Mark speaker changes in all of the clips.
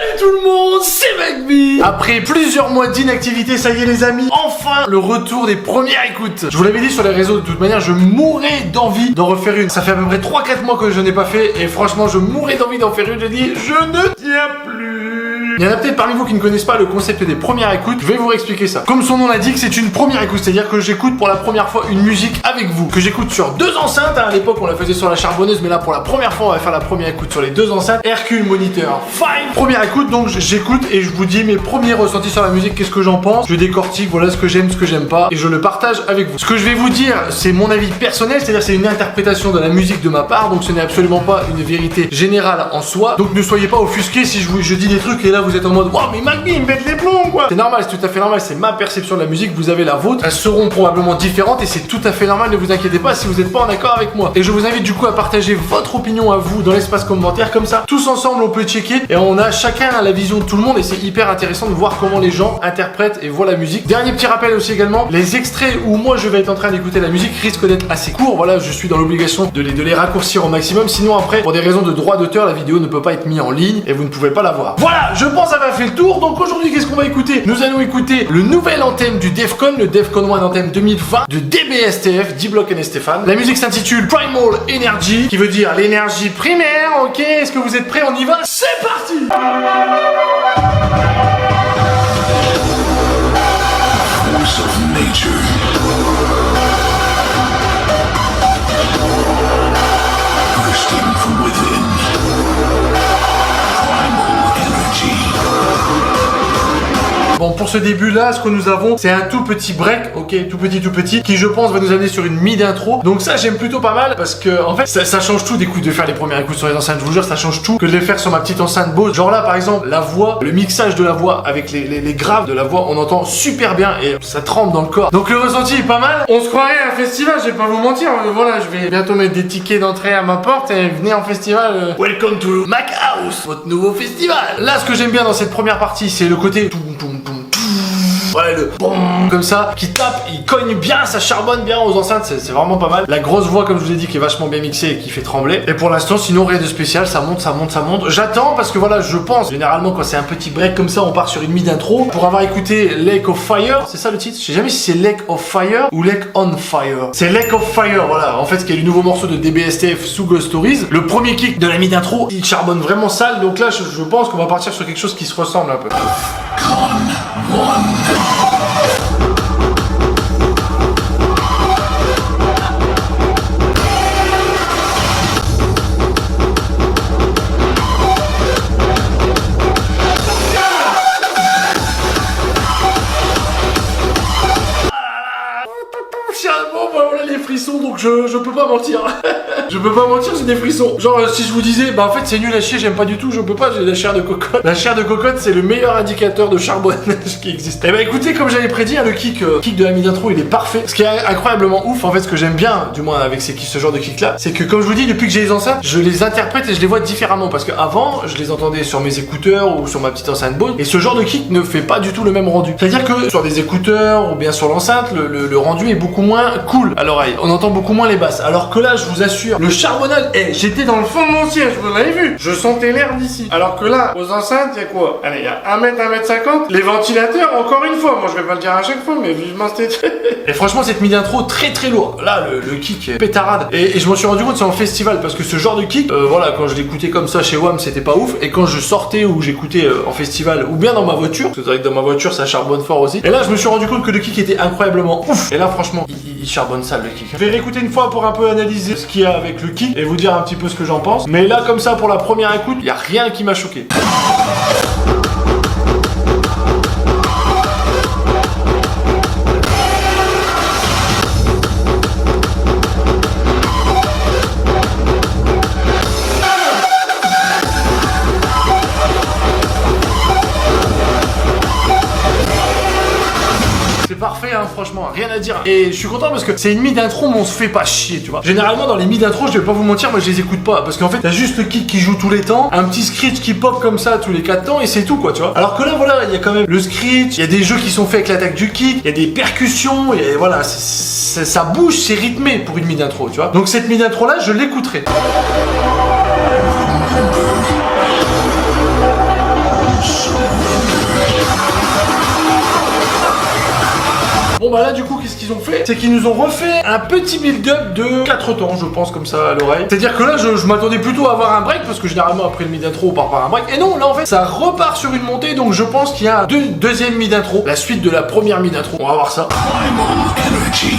Speaker 1: Salut tout le monde, c'est McB. Après plusieurs mois d'inactivité, ça y est les amis, enfin le retour des premières écoutes. Je vous l'avais dit sur les réseaux, de toute manière je mourais d'envie d'en refaire une. Ça fait à peu près 3-4 mois que je n'ai pas fait et franchement je mourais d'envie d'en faire une. J'ai dit je ne tiens plus. Il y en a peut-être parmi vous qui ne connaissent pas le concept des premières écoutes, je vais vous réexpliquer ça. Comme son nom l'indique, c'est une première écoute, c'est-à-dire que j'écoute pour la première fois une musique avec vous, que j'écoute sur 2 enceintes. À l'époque on la faisait sur la charbonneuse, mais là pour la première fois on va faire la première écoute sur les 2 enceintes Hercule Monitor 5. Première écoute, donc j'écoute et je vous dis mes premiers ressentis sur la musique, qu'est-ce que j'en pense, je décortique, voilà ce que j'aime, ce que j'aime pas, et je le partage avec vous. Ce que je vais vous dire, c'est mon avis personnel, c'est-à-dire c'est une interprétation de la musique de ma part, donc ce n'est absolument pas une vérité générale en soi, donc ne soyez pas offusqués si je dis des trucs et là vous êtes en mode waouh mais McB il me pète les plombs quoi. C'est normal, c'est tout à fait normal, c'est ma perception de la musique, vous avez la vôtre, elles seront probablement différentes et c'est tout à fait normal, ne vous inquiétez pas si vous n'êtes pas en accord avec moi. Et je vous invite du coup à partager votre opinion à vous dans l'espace commentaire, comme ça tous ensemble on peut checker et on a chacun la vision de tout le monde et c'est hyper intéressant de voir comment les gens interprètent et voient la musique. Dernier petit rappel aussi également, les extraits où moi je vais être en train d'écouter la musique risquent d'être assez courts, voilà, je suis dans l'obligation de les raccourcir au maximum, sinon après pour des raisons de droit d'auteur la vidéo ne peut pas être mise en ligne et vous ne pouvez pas la voir. Voilà, je pense avoir fait le tour. Donc aujourd'hui qu'est-ce qu'on va écouter? Nous allons écouter le nouvel anthem du Defcon, le Defcon 1 Anthem 2020 de DBSTF, D-Block and Stéphane. La musique s'intitule Primal Energy, qui veut dire l'énergie primaire. Ok, est-ce que vous êtes prêts? On y va, c'est parti.
Speaker 2: Force of nature. Bursting from within. Primal energy.
Speaker 1: Bon, pour ce début là, ce que nous avons, c'est un tout petit break, ok, tout petit, qui je pense va nous amener sur une mid intro. Donc ça j'aime plutôt pas mal parce que en fait ça change tout d'écoute de faire les premières écoutes sur les enceintes. Je vous jure, ça change tout que de les faire sur ma petite enceinte Bose. Genre là par exemple, la voix, le mixage de la voix avec les graves de la voix, on entend super bien et ça tremble dans le corps. Donc le ressenti est pas mal. On se croirait à un festival, je vais pas vous mentir. Voilà, je vais bientôt mettre des tickets d'entrée à ma porte et venez en festival. Welcome to Mac House, votre nouveau festival. Là, ce que j'aime bien dans cette première partie, c'est le côté voilà, le boum comme ça, qui tape, il cogne bien, ça charbonne bien aux enceintes, c'est vraiment pas mal. La grosse voix, comme je vous ai dit, qui est vachement bien mixée et qui fait trembler. Et pour l'instant, sinon, rien de spécial, ça monte. J'attends parce que voilà, je pense, généralement, quand c'est un petit break comme ça, on part sur une mid intro. Pour avoir écouté Lake of Fire, c'est ça le titre? Je sais jamais si c'est Lake of Fire ou Lake on Fire. C'est Lake of Fire, voilà. En fait, ce qui est le nouveau morceau de DBSTF sous Ghost Stories. Le premier kick de la mid intro, il charbonne vraiment sale. Donc là, je pense qu'on va partir sur quelque chose qui se ressemble un peu.
Speaker 2: Con one.
Speaker 1: Voilà les frissons, donc je peux pas mentir. Je peux pas mentir, j'ai des frissons. Genre si je vous disais, bah en fait c'est nul à chier, j'aime pas du tout, je peux pas, j'ai la chair de cocotte. La chair de cocotte c'est le meilleur indicateur de charbonnage qui existe. Et bah écoutez, comme j'avais prédit, hein, le kick de la mid intro il est parfait. Ce qui est incroyablement ouf, en fait ce que j'aime bien, du moins avec ce genre de kick là, c'est que comme je vous dis, depuis que j'ai les enceintes, je les interprète et je les vois différemment. Parce qu'avant, je les entendais sur mes écouteurs ou sur ma petite enceinte Bose, et ce genre de kick ne fait pas du tout le même rendu. C'est-à-dire que sur des écouteurs ou bien sur l'enceinte, le rendu est beaucoup moins cool à l'oreille. On entend beaucoup moins les basses. Alors que là, je vous assure, le charbonnage, j'étais dans le fond de mon siège, vous l'avez vu. Je sentais l'air d'ici. Alors que là, aux enceintes, il y a quoi? Allez, il y a 1 mètre, 1 mètre 50. Les ventilateurs, encore une fois, moi je vais pas le dire à chaque fois, mais vivement c'était... Et franchement, cette mid intro très très lourd. Là, le kick est pétarade. Et je m'en suis rendu compte, c'est en festival, parce que ce genre de kick, voilà, quand je l'écoutais comme ça chez WAM, c'était pas ouf. Et quand je sortais ou j'écoutais en festival, ou bien dans ma voiture, parce que c'est vrai que dans ma voiture, ça charbonne fort aussi. Et là, je me suis rendu compte que le kick était incroyablement ouf. Et là, franchement, il charbonne sale le kick. Je vais réécouter une fois pour un peu analyser ce qu'il y a avec le kick et vous dire un petit peu ce que j'en pense. Mais là, comme ça, pour la première écoute, il y a rien qui m'a choqué. Parfait hein, franchement, rien à dire. Et je suis content parce que c'est une mid intro mais on se fait pas chier, tu vois. Généralement dans les mid intro, je vais pas vous mentir, moi je les écoute pas parce qu'en fait t'as juste le kick qui joue tous les temps, un petit screech qui pop comme ça tous les 4 temps et c'est tout quoi, tu vois. Alors que là voilà, il y a quand même le screech, il y a des jeux qui sont faits avec l'attaque du kick, il y a des percussions et voilà, ça bouge, c'est rythmé pour une mid intro, tu vois. Donc cette mid intro là, je l'écouterai. Bon bah là du coup qu'est-ce qu'ils ont fait? C'est qu'ils nous ont refait un petit build-up de 4 temps, je pense, comme ça à l'oreille. C'est-à-dire que là je m'attendais plutôt à avoir un break, parce que généralement après le mid intro on part par un break. Et non, là en fait ça repart sur une montée, donc je pense qu'il y a un deuxième mid intro, la suite de la première mid intro. On va voir ça.
Speaker 2: Primal energy.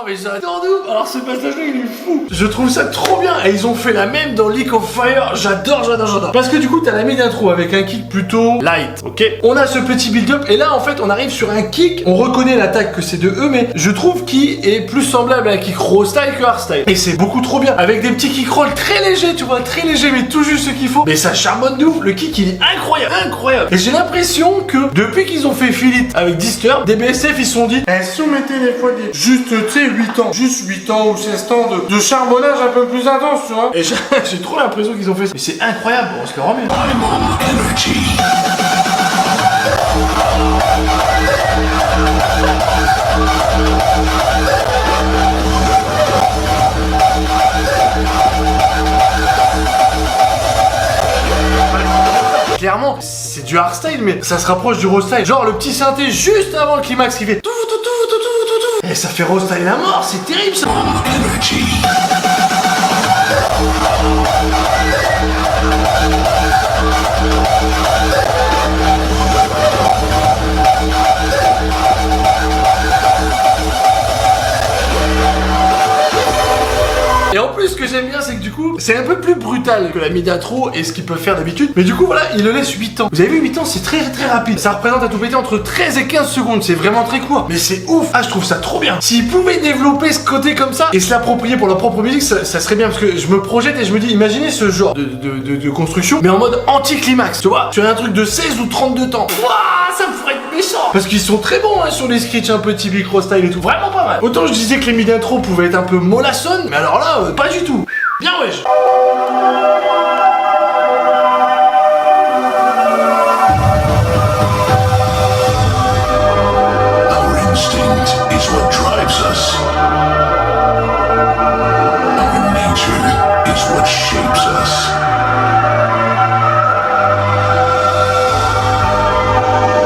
Speaker 1: Mais j'adore de ouf. Alors ce passage là il est fou. Je trouve ça trop bien. Et ils ont fait la même dans League of Fire. J'adore. Parce que du coup t'as la mid intro avec un kick plutôt light. Ok. On a ce petit build up. Et là en fait on arrive sur un kick. On reconnaît l'attaque que c'est de eux. Mais je trouve qu'il est plus semblable à un kick raw style que hardstyle. Et c'est beaucoup trop bien. Avec des petits kick rolls très légers. Tu vois, très légers mais tout juste ce qu'il faut. Mais ça charbonne de ouf. Le kick il est incroyable. Et j'ai l'impression que depuis qu'ils ont fait Feel It avec Disturb, des BSF ils se sont dit soumettez les fois des juste tu sais 8 ans, juste 8 ans ou 16 ans de charbonnage un peu plus intense, tu vois. Et j'ai trop l'impression qu'ils ont fait ça. Mais c'est incroyable, on se le remet.
Speaker 2: Primal energy.
Speaker 1: Clairement, c'est du hardstyle, mais ça se rapproche du raw style. Genre le petit synthé juste avant le climax qui fait tout. Et ça fait raw style à mort, c'est terrible ça.
Speaker 2: Energy.
Speaker 1: Et en plus, ce que j'aime bien, c'est que du coup, c'est un peu plus brutal que la mid intro et ce qu'ils peuvent faire d'habitude. Mais du coup, voilà, il le laisse 8 ans. Vous avez vu, 8 ans, c'est très rapide. Ça représente à tout péter entre 13 et 15 secondes. C'est vraiment très court. Mais c'est ouf. Ah, je trouve ça trop bien. S'ils pouvaient développer ce côté comme ça et se l'approprier pour leur propre musique, ça serait bien. Parce que je me projette et je me dis, imaginez ce genre de construction, mais en mode anti-climax. Tu vois, sur un truc de 16 ou 32 temps. Wouah, ça me ferait être méchant. Parce qu'ils sont très bons hein, sur les sketchs un peu typiques raw style et tout. Vraiment pas mal. Autant je disais que les mid intro pouvaient être un peu mollassonnes, mais alors là, pas du tout. Bien wesh.
Speaker 2: Our instinct is what drives us. Our nature is what shapes us.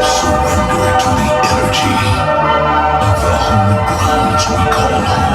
Speaker 2: Surrender to the energy of the home grounds we call home.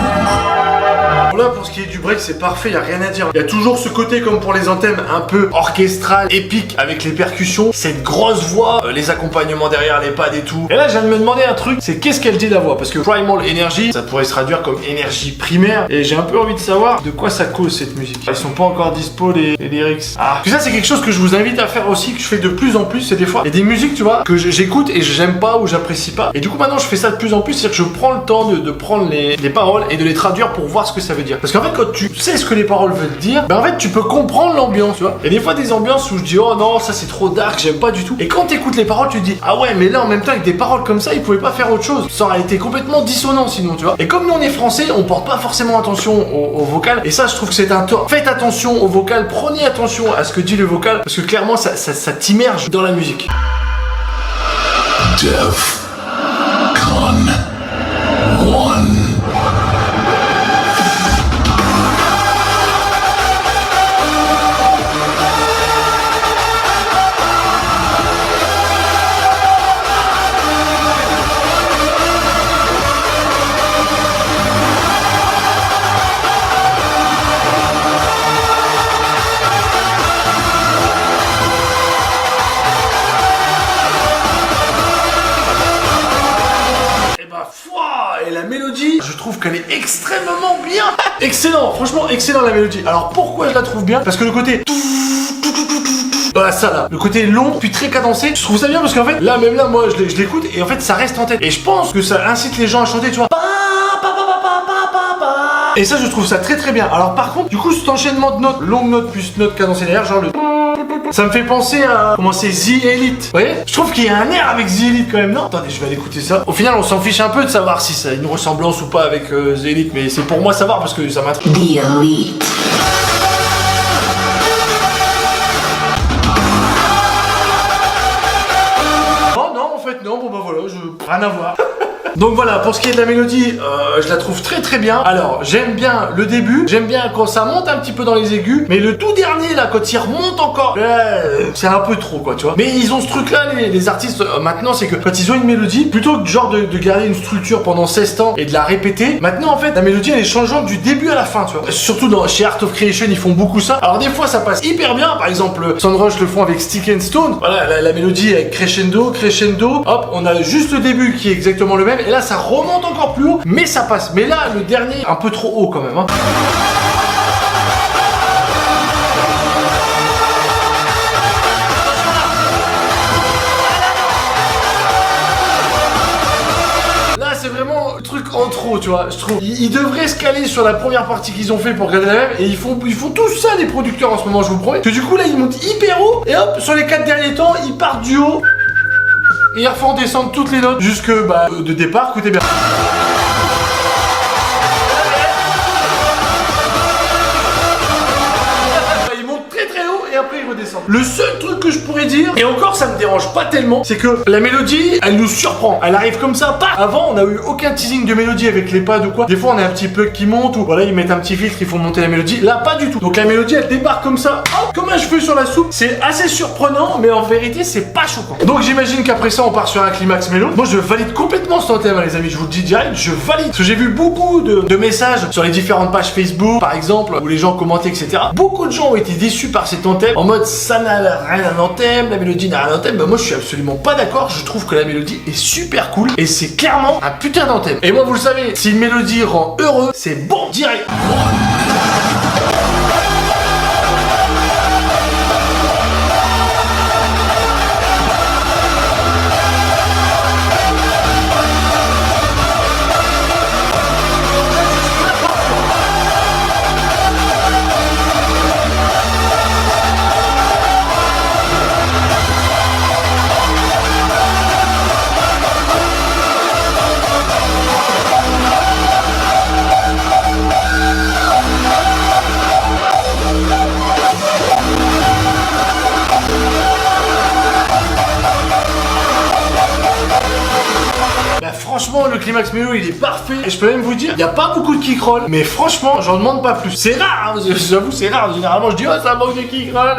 Speaker 1: Là, pour ce qui est du break, c'est parfait, y a rien à dire. Il y a toujours ce côté, comme pour les anthèmes, un peu orchestral, épique, avec les percussions, cette grosse voix, les accompagnements derrière les pads et tout. Et là, je viens de me demander un truc, c'est qu'est-ce qu'elle dit la voix? Parce que Primal Energy, ça pourrait se traduire comme énergie primaire, et j'ai un peu envie de savoir de quoi ça cause cette musique. Ils sont pas encore dispo les lyrics. Ah, puis ça, c'est quelque chose que je vous invite à faire aussi, que je fais de plus en plus, c'est des fois, il y a des musiques, tu vois, que j'écoute et j'aime pas ou j'apprécie pas. Et du coup, maintenant, je fais ça de plus en plus, c'est-à-dire que je prends le temps de prendre les paroles et de les traduire pour voir ce que ça veut dire. Parce qu'en fait, quand tu sais ce que les paroles veulent dire, ben en fait, tu peux comprendre l'ambiance, tu vois. Et des fois, des ambiances où je dis, oh non, ça c'est trop dark, j'aime pas du tout. Et quand t'écoutes les paroles, tu te dis, ah ouais, mais là, en même temps, avec des paroles comme ça, ils pouvaient pas faire autre chose. Ça aurait été complètement dissonant sinon, tu vois. Et comme nous, on est français, on porte pas forcément attention au vocal. Et ça, je trouve que c'est un tort. Faites attention au vocal, prenez attention à ce que dit le vocal, parce que clairement, ça t'immerge dans la musique.
Speaker 2: Death. Con. One.
Speaker 1: Et la mélodie, je trouve qu'elle est extrêmement bien. Excellent, franchement excellent la mélodie. Alors pourquoi je la trouve bien? Parce que le côté voilà ça là, le côté long puis très cadencé, je trouve ça bien parce qu'en fait là même là moi je l'écoute et en fait ça reste en tête. Et je pense que ça incite les gens à chanter, tu vois. Et ça je trouve ça très bien. Alors par contre du coup cet enchaînement de notes, longue note plus note cadencée derrière, genre le ça me fait penser à comment c'est The Elite. Vous voyez? Je trouve qu'il y a un air avec The Elite quand même, non? Attendez, je vais aller écouter ça. Au final, on s'en fiche un peu de savoir si ça a une ressemblance ou pas avec The Elite, mais c'est pour moi savoir parce que ça m'intrigue.
Speaker 3: The Elite.
Speaker 1: Oh non, en fait, non, bon bah voilà, rien à voir. Donc voilà, pour ce qui est de la mélodie, je la trouve très très bien. Alors, j'aime bien le début, j'aime bien quand ça monte un petit peu dans les aigus, mais le tout dernier là, quand il remonte encore, c'est un peu trop quoi, tu vois. Mais ils ont ce truc là, les artistes, maintenant, c'est que quand ils ont une mélodie, plutôt que genre de garder une structure pendant 16 ans et de la répéter, maintenant en fait, la mélodie elle est changeante du début à la fin, tu vois. Surtout chez Art of Creation, ils font beaucoup ça. Alors des fois, ça passe hyper bien, par exemple, Soundrush le font avec Stick and Stone. Voilà, la mélodie avec crescendo, hop, on a juste le début qui est exactement le même, et là ça remonte encore plus haut, mais ça passe. Mais là, le dernier, un peu trop haut quand même, hein. C'est vraiment le truc en trop, tu vois, je trouve. Ils devraient se caler sur la première partie qu'ils ont fait pour garder la même, et ils font tout ça, les producteurs, en ce moment, je vous promets. Que du coup, là, ils montent hyper haut, et hop, sur les 4 derniers temps, ils partent du haut, et ils refont descendre toutes les notes, jusque, de départ, écoutez bien. Et après il redescend. Le seul truc que je pourrais dire, et encore ça me dérange pas tellement, c'est que la mélodie, elle nous surprend. Elle arrive comme ça, pas. Avant, on a eu aucun teasing de mélodie avec les pads ou quoi. Des fois, on a un petit plug qui monte, ou voilà, ils mettent un petit filtre, ils font monter la mélodie. Là, pas du tout. Donc la mélodie, elle débarque comme ça, hop, comme un cheveu sur la soupe. C'est assez surprenant, mais en vérité, c'est pas choquant. Donc j'imagine qu'après ça, on part sur un climax mélo. Moi, je valide complètement ce thème, les amis. Je vous le dis direct, je valide. Parce que j'ai vu beaucoup de messages sur les différentes pages Facebook, par exemple, où les gens commentaient, etc. Beaucoup de gens ont été déçus par cet thème, en mode ça n'a rien à un thème, la mélodie n'a rien à un thème. Bah moi je suis absolument pas d'accord, je trouve que la mélodie est super cool et c'est clairement un putain d'anthème. Et moi vous le savez, si une mélodie rend heureux, c'est bon direct. Franchement, le climax mélo il est parfait. Et je peux même vous dire, il n'y a pas beaucoup de kickroll. Mais franchement, j'en demande pas plus. C'est rare, hein, j'avoue, c'est rare. Généralement, je dis, oh, ça manque de kickroll.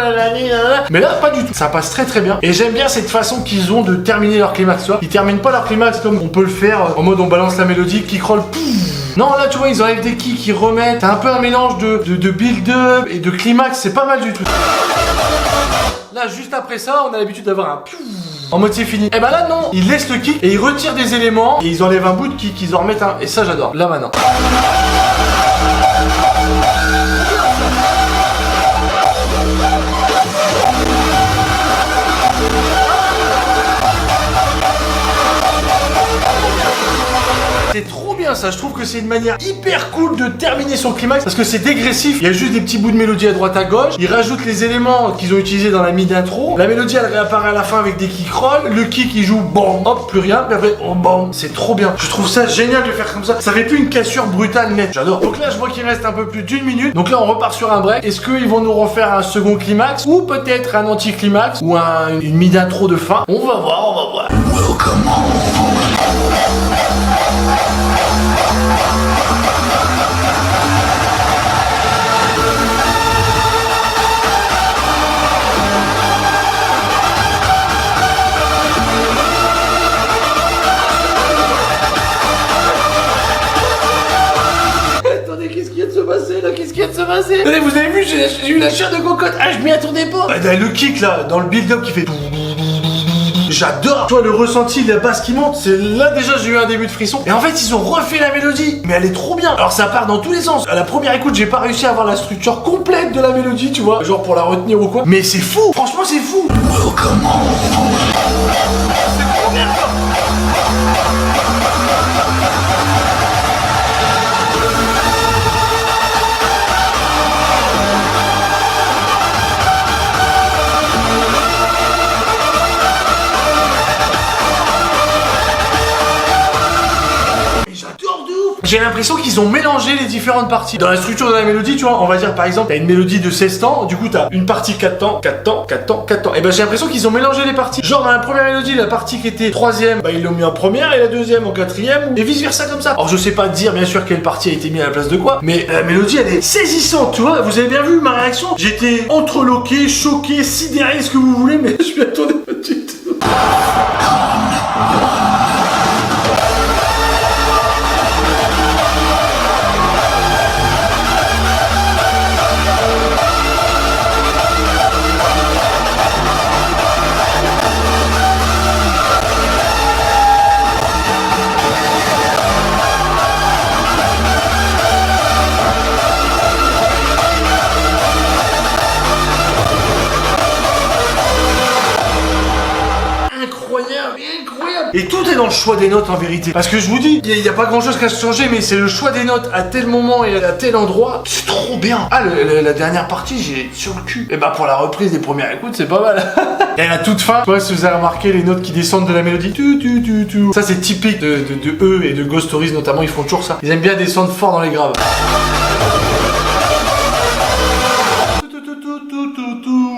Speaker 1: Mais là, pas du tout. Ça passe très très bien. Et j'aime bien cette façon qu'ils ont de terminer leur climax. Tu vois, ils terminent pas leur climax comme on peut le faire en mode on balance la mélodie, kickroll, pouf. Non, là, tu vois, ils enlèvent des kicks, ils remettent. T'as un peu un mélange de build-up et de climax. C'est pas mal du tout. Là, juste après ça, on a l'habitude d'avoir un piou en mode c'est fini. Et bah là, non, ils laissent le kick et ils retirent des éléments et ils enlèvent un bout de kick, ils en remettent un. Et ça, j'adore. Là, maintenant. C'est trop bien ça, je trouve que c'est une manière hyper cool de terminer son climax parce que c'est dégressif, il y a juste des petits bouts de mélodie à droite à gauche, ils rajoutent les éléments qu'ils ont utilisés dans la mid intro, la mélodie elle réapparaît à la fin avec des kick rolls, le kick il joue bon, hop, plus rien, puis après oh bon, c'est trop bien, je trouve ça génial de faire comme ça, ça fait plus une cassure brutale nette, j'adore. Donc là je vois qu'il reste un peu plus d'une minute, donc là on repart sur un break, est-ce qu'ils vont nous refaire un second climax ou peut-être un anti-climax ou une mid intro de fin, on va voir.
Speaker 2: Welcome home.
Speaker 1: Attendez, qu'est-ce qu'il y a de se passer là? Qu'est-ce qu'il y a de se passer? Attendez, vous avez vu, j'ai eu la chair de cocotte. Ah, je m'y attendais pas. Bah, le kick là, dans le build-up qui fait. J'adore. Tu vois le ressenti, la basse qui monte, c'est là déjà j'ai eu un début de frisson. Et en fait ils ont refait la mélodie, mais elle est trop bien. Alors ça part dans tous les sens. À la première écoute j'ai pas réussi à avoir la structure complète de la mélodie, tu vois, genre pour la retenir ou quoi. Mais c'est fou. Franchement c'est fou.
Speaker 2: Welcome home.
Speaker 1: C'est trop bien ça. j'ai l'impression qu'ils ont mélangé les différentes parties. Dans la structure de la mélodie, tu vois, on va dire par exemple, t'as une mélodie de 16 temps, du coup t'as une partie 4 temps, 4 temps, 4 temps, 4 temps. Et ben j'ai l'impression qu'ils ont mélangé les parties. Genre dans la première mélodie, la partie qui était 3ème, bah ils l'ont mis en première et la 2ème en 4ème, et vice versa comme ça. Alors je sais pas dire bien sûr quelle partie a été mise à la place de quoi, mais la mélodie elle est saisissante, tu vois. Vous avez bien vu ma réaction? J'étais entreloqué, choqué, sidéré, ce que vous voulez, mais je m'y attendais pas du tout. Incroyable. Et tout est dans le choix des notes en vérité. Parce que je vous dis, il n'y a pas grand chose qui a changé, mais c'est le choix des notes à tel moment et à tel endroit. C'est trop bien. Ah, la dernière partie, j'ai sur le cul. Et bah pour la reprise des premières écoutes, c'est pas mal. Et à la toute fin, je sais pas si vous avez remarqué les notes qui descendent de la mélodie. Ça c'est typique de eux et de Ghost Stories notamment, ils font toujours ça. Ils aiment bien descendre fort dans les graves.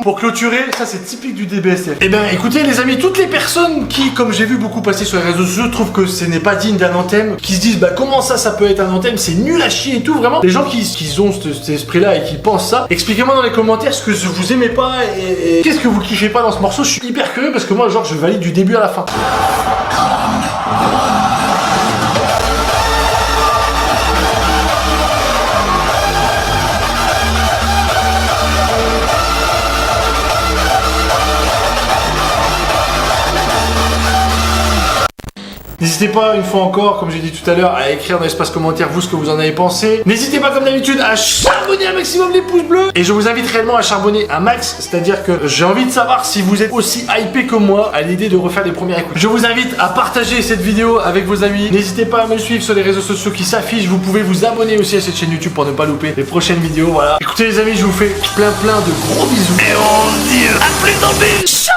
Speaker 1: Pour clôturer, ça c'est typique du DBSF. Et ben écoutez les amis, toutes les personnes qui, comme j'ai vu beaucoup passer sur les réseaux sociaux, trouvent que ce n'est pas digne d'un anthème, qui se disent bah comment ça peut être un anthème, c'est nul à chier et tout, vraiment. Les gens qui ont cet esprit là et qui pensent ça, expliquez-moi dans les commentaires ce que vous aimez pas et qu'est-ce que vous kiffez pas dans ce morceau. Je suis hyper curieux parce que moi genre je valide du début à la fin. N'hésitez pas, une fois encore, comme j'ai dit tout à l'heure, à écrire dans l'espace commentaire vous ce que vous en avez pensé. N'hésitez pas comme d'habitude à charbonner un maximum les pouces bleus. Et je vous invite réellement à charbonner un max, c'est-à-dire que j'ai envie de savoir si vous êtes aussi hypé que moi à l'idée de refaire les premières écoutes. Je vous invite à partager cette vidéo avec vos amis. N'hésitez pas à me suivre sur les réseaux sociaux qui s'affichent. Vous pouvez vous abonner aussi à cette chaîne YouTube pour ne pas louper les prochaines vidéos. Voilà. Écoutez les amis, je vous fais plein de gros bisous. Et on se dit à plus dans le show.